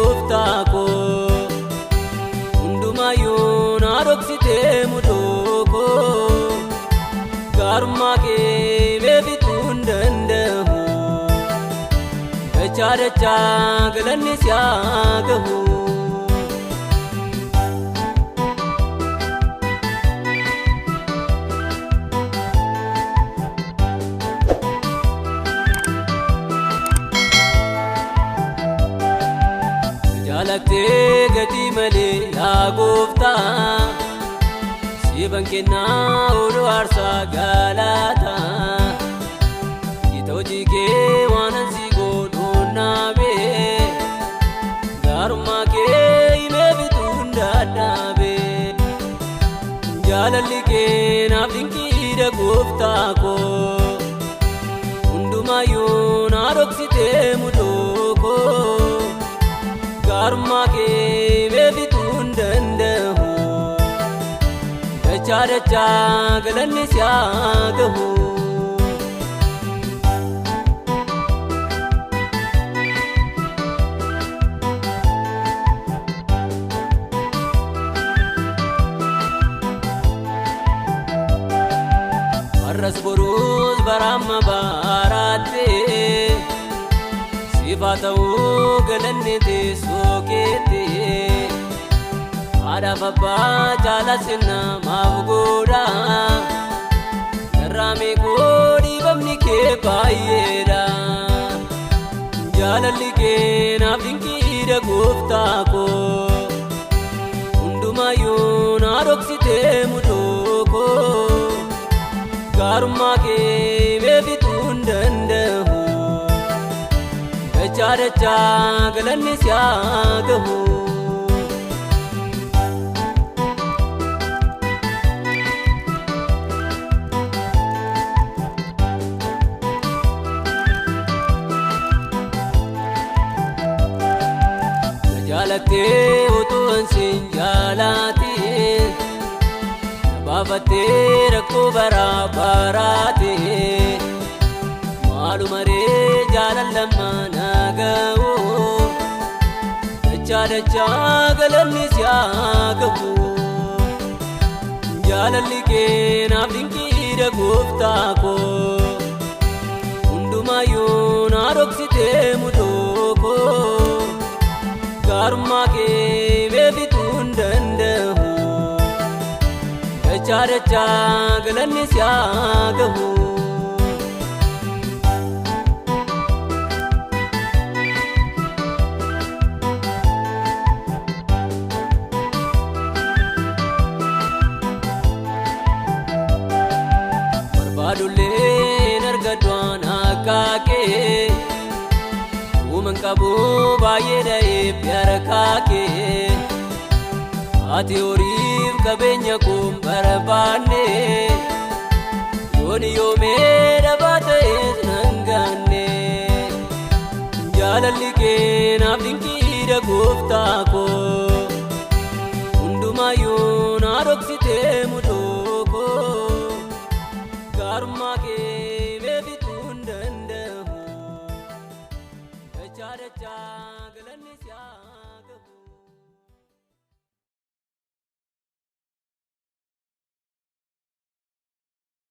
gooftaa koo hundumayyuu na dhoksitee mudoo koo gaarummaa kee beebituu hin danda'u dachaa dachaa galanni si haa gahu. Jaallatee gadi malee yaa gooftaa siifan kennaa oduu aarsaa galataa gita hojii kee waan ansi godhuun naabee gaarummaa kee himee bituu hin dadhabee jaalalli kee naaf dinqiidha gooftaa koo hundumayyuu na dhoksitee mudoo koo gaarummaa kee beebituu hin danda'u dachaa dachaa galanni si haa gahu. Har'as boruus baraamma baaraattee siifaa ta'uu galanni teessoo keettee haadhaaf abbaa jaalatsin namaaf godha garraamii koo dhiibamni kee baay'eedha jaalalli kee naaf dinqiidha gooftaa koo hundumayyuu na dhoksitee mudoo koo gaarummaa kee beebituu hin danda'u dachaa dachaa galanni si haa gahu. Na jaalattee utuu ansin jaalatiin na baafattee rakkoo baraa baraatee maalumaree jaalallammaa na gahu dachaa dachaa galanni si haa gahu jaalalli kee naaf dinqiidha gooftaa koo hundumayyuu na dhoksitee mudoo koo gaarummaa kee beebituu hin danda'u dachaa dachaa galanni si haa gahu. Barbaaduleen argadwaan akka kee uuman qabu baay'ee dha'eef harkaa kee ati horiif qabeenya kun barbaanne yooni yoomee dhabaa ta'ees nan gaanne jaalalli kee naaf dinqiidha gooftaa koo hundumayyuu na dhoksitee mudoo koo gaarummaa kee beebituu hin danda'u dachaa dachaa